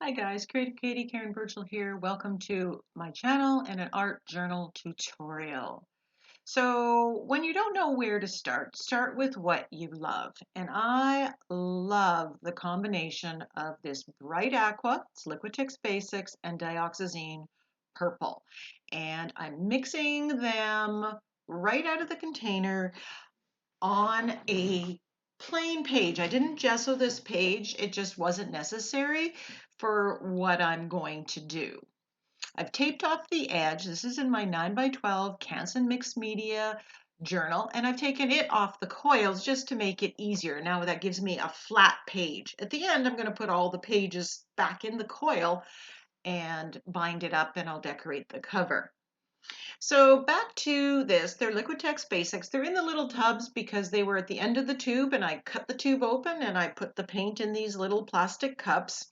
Hi guys, Creative Katie, Karen Burchill here. Welcome to my channel and an art journal tutorial. So when you don't know where to start with what you love. And I love the combination of this bright aqua, it's Liquitex Basics, and dioxazine purple. And I'm mixing them right out of the container on a plain page. I didn't gesso this page. It just wasn't necessary for what I'm going to do. I've taped off the edge. This is in my 9x12 Canson Mixed Media journal, and I've taken it off the coils just to make it easier. Now that gives me a flat page. At the end, I'm going to put all the pages back in the coil and bind it up, and I'll decorate the cover. So back to this, they're Liquitex Basics. They're in the little tubs because they were at the end of the tube, and I cut the tube open and I put the paint in these little plastic cups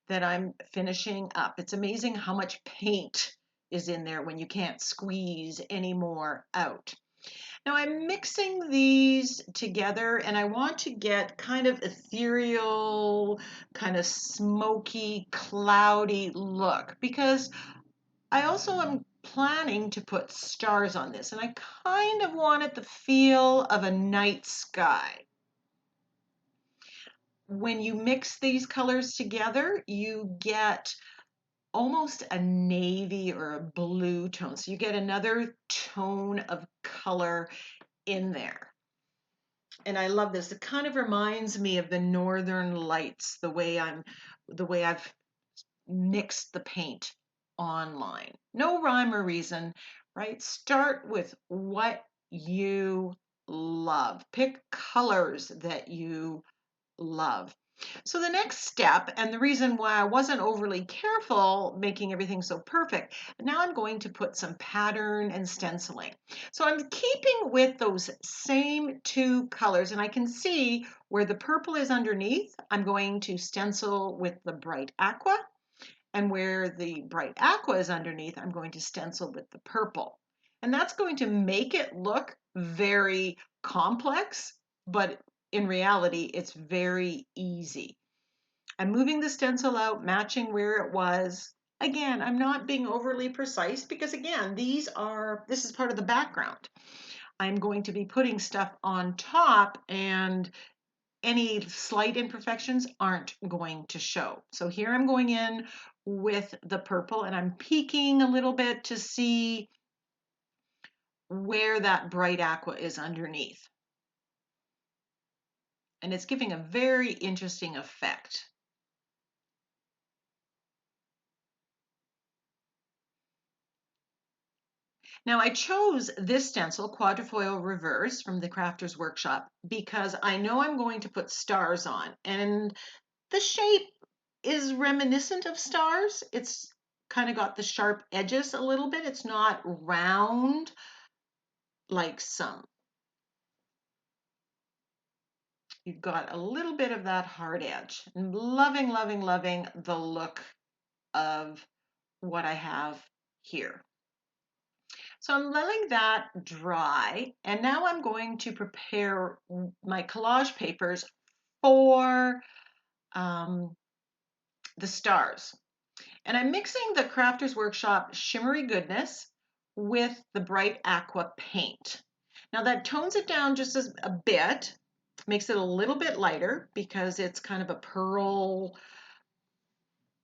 that I'm finishing up. It's amazing how much paint is in there when you can't squeeze any more out. Now I'm mixing these together and I want to get kind of ethereal, kind of smoky, cloudy look because I also am planning to put stars on this, and I kind of wanted the feel of a night sky. When you mix these colors together, you get almost a navy or a blue tone. So you get another tone of color in there. And I love this. It kind of reminds me of the Northern Lights, the way I've mixed the paint online. No rhyme or reason, right? Start with what you love. Pick colors that you love. So the next step, and the reason why I wasn't overly careful making everything so perfect, now I'm going to put some pattern and stenciling. So I'm keeping with those same two colors, and I can see where the purple is underneath. I'm going to stencil with the bright aqua, and where the bright aqua is underneath, I'm going to stencil with the purple. And that's going to make it look very complex, but in reality, it's very easy. I'm moving the stencil out, matching where it was. Again, I'm not being overly precise because again, this is part of the background. I'm going to be putting stuff on top and any slight imperfections aren't going to show. So here I'm going in with the purple and I'm peeking a little bit to see where that bright aqua is underneath. And it's giving a very interesting effect. Now I chose this stencil, Quadrifoil Reverse from the Crafter's Workshop, because I know I'm going to put stars on. And the shape is reminiscent of stars. It's kind of got the sharp edges a little bit. It's not round like some. You've got a little bit of that hard edge. And loving, loving, loving the look of what I have here. So I'm letting that dry, and now I'm going to prepare my collage papers for the stars. And I'm mixing the Crafter's Workshop Shimmery Goodness with the Bright Aqua paint. Now that tones it down just a bit, makes it a little bit lighter because it's kind of a pearl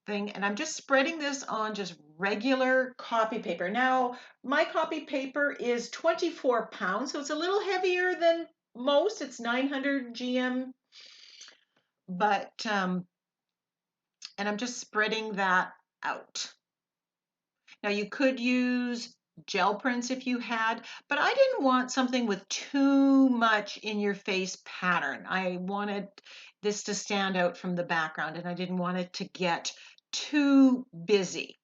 thing. And I'm just spreading this on just regular copy paper. Now, my copy paper is 24 pounds, so it's a little heavier than most. It's 900 GM, but, and I'm just spreading that out. Now you could use gel prints if you had, but I didn't want something with too much in your face pattern. I wanted this to stand out from the background and I didn't want it to get too busy.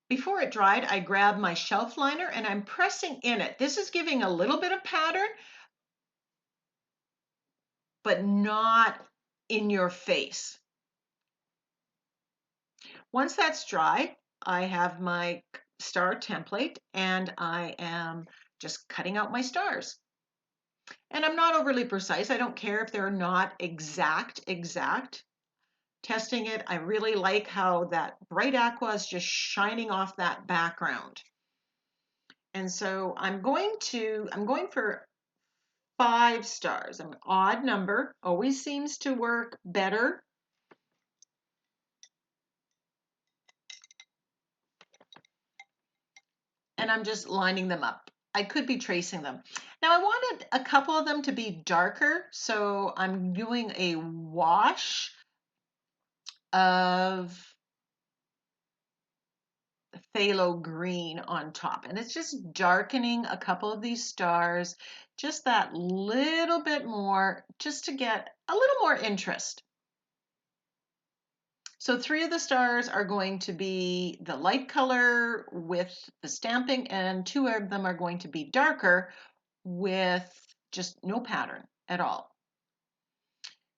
Before it dried, I grabbed my shelf liner and I'm pressing in it. This is giving a little bit of pattern, but not in your face. Once that's dry, I have my star template and I am just cutting out my stars. And I'm not overly precise. I don't care if they're not exact. Testing it, I really like how that bright aqua is just shining off that background. And so I'm going for 5 stars. An odd number always seems to work better. And I'm just lining them up. I could be tracing them. Now I wanted a couple of them to be darker, so I'm doing a wash of phthalo green on top. And it's just darkening a couple of these stars, just that little bit more, just to get a little more interest. So 3 of the stars are going to be the light color with the stamping, and 2 of them are going to be darker with just no pattern at all.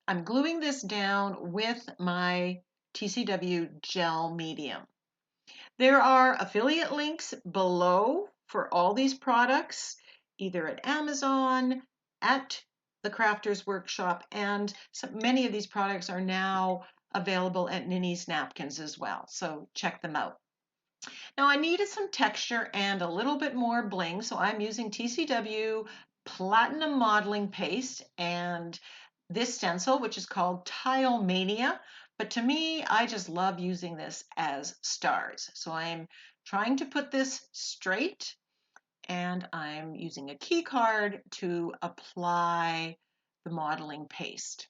I'm gluing this down with my TCW gel medium. There are affiliate links below for all these products, either at Amazon, at the Crafters Workshop, and many of these products are now available at Ninny's Napkins as well, so check them out. Now I needed some texture and a little bit more bling, so I'm using TCW Platinum Modeling Paste and this stencil, which is called Tile Mania. But to me, I just love using this as stars. So I'm trying to put this straight, and I'm using a key card to apply the modeling paste.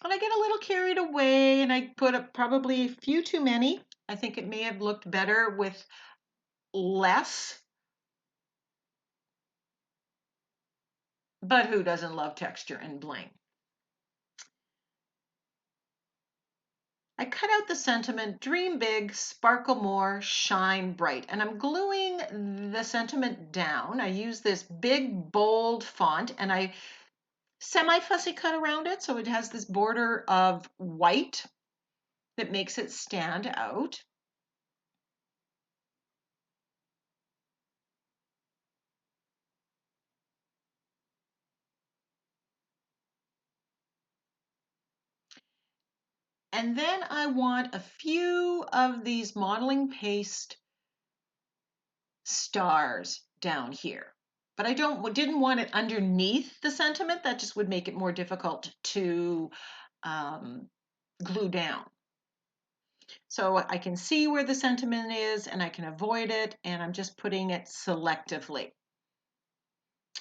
And I get a little carried away and I put up probably a few too many. I think it may have looked better with less, but who doesn't love texture and bling? I cut out the sentiment, dream big, sparkle more, shine bright. And I'm gluing the sentiment down. I use this big, bold font and I semi-fussy cut around it so it has this border of white that makes it stand out. And then I want a few of these modeling paste stars down here. But I didn't want it underneath the sentiment. That just would make it more difficult to glue down. So I can see where the sentiment is and I can avoid it, and I'm just putting it selectively.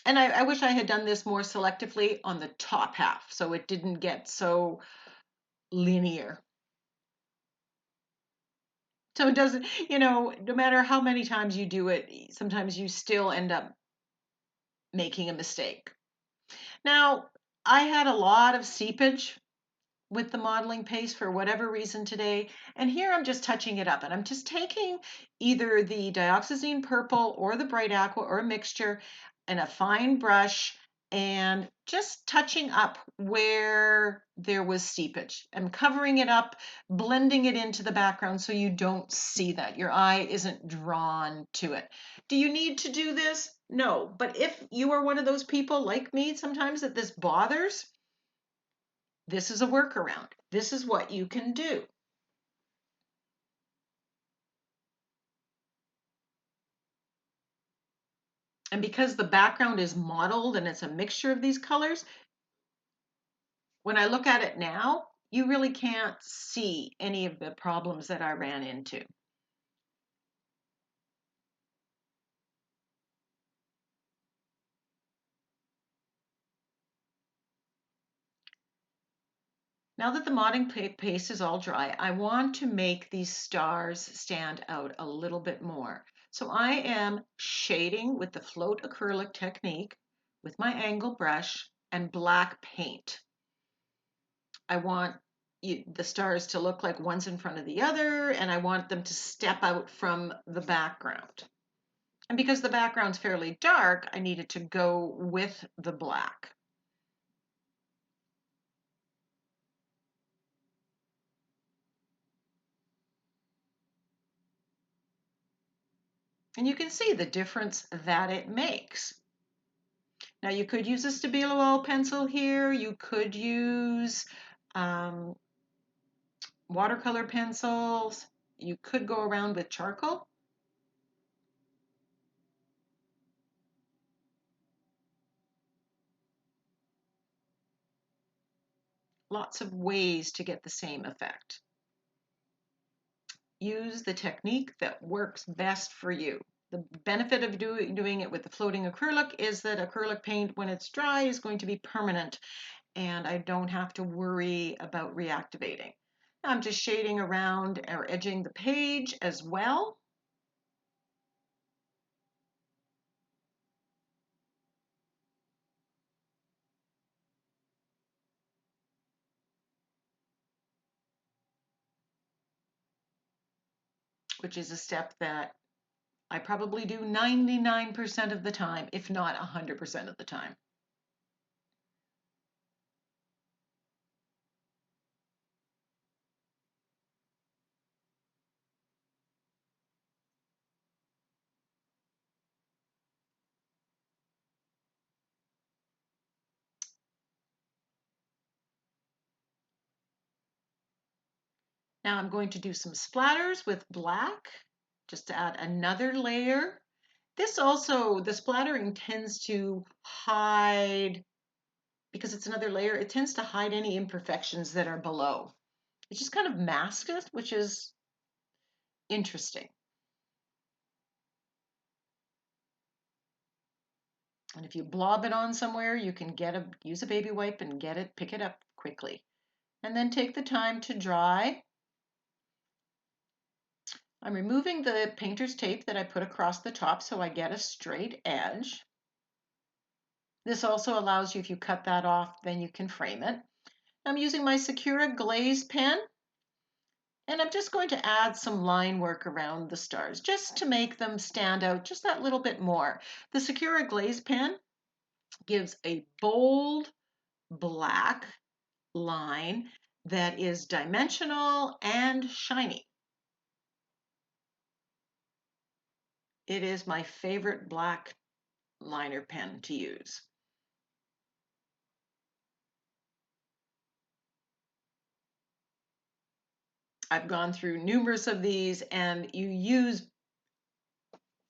And I wish I had done this more selectively on the top half so it didn't get so linear. So it doesn't, no matter how many times you do it, sometimes you still end up making a mistake. Now, I had a lot of seepage with the modeling paste for whatever reason today. And here I'm just touching it up and I'm just taking either the dioxazine purple or the bright aqua or a mixture and a fine brush and just touching up where there was seepage. I'm covering it up, blending it into the background so you don't see that. Your eye isn't drawn to it. Do you need to do this? No. But if you are one of those people like me sometimes that this bothers, this is a workaround. This is what you can do. And because the background is mottled and it's a mixture of these colors, when I look at it now, you really can't see any of the problems that I ran into. Now that the modding paste is all dry, I want to make these stars stand out a little bit more. So I am shading with the float acrylic technique with my angle brush and black paint. I want the stars to look like one's in front of the other, and I want them to step out from the background. And because the background's fairly dark, I needed to go with the black. And you can see the difference that it makes. Now you could use a Stabilo oil pencil here. You could use um, watercolor pencils. You could go around with charcoal. Lots of ways to get the same effect. Use the technique that works best for you. The benefit of doing it with the floating acrylic is that acrylic paint, when it's dry, is going to be permanent, and I don't have to worry about reactivating. I'm just shading around or edging the page as well. Which is a step that I probably do 99% of the time, if not 100% of the time. Now I'm going to do some splatters with black, just to add another layer. This also, the splattering tends to hide, because it's another layer, it tends to hide any imperfections that are below. It just kind of masks it, which is interesting. And if you blob it on somewhere, you can use a baby wipe and pick it up quickly. And then take the time to dry. I'm removing the painter's tape that I put across the top so I get a straight edge. This also allows you, if you cut that off, then you can frame it. I'm using my Sakura glaze pen, and I'm just going to add some line work around the stars just to make them stand out just that little bit more. The Sakura glaze pen gives a bold black line that is dimensional and shiny. It is my favorite black liner pen to use. I've gone through numerous of these, and you use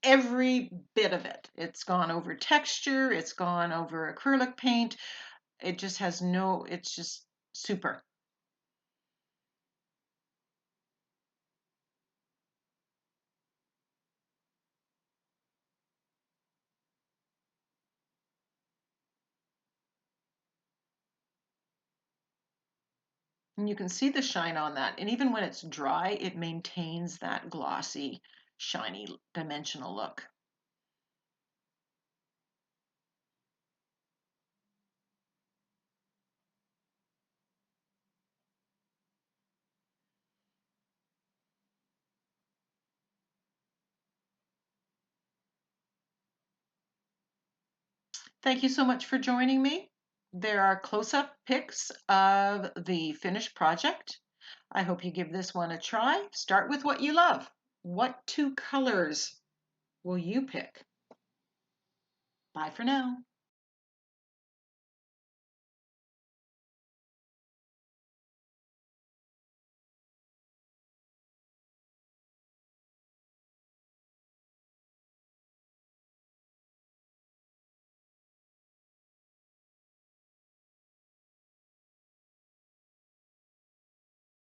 every bit of it. It's gone over texture, it's gone over acrylic paint. It just has it's just super. And you can see the shine on that. And even when it's dry, it maintains that glossy, shiny, dimensional look. Thank you so much for joining me. There are close-up pics of the finished project. I hope you give this one a try. Start with what you love. What two colors will you pick? Bye for now.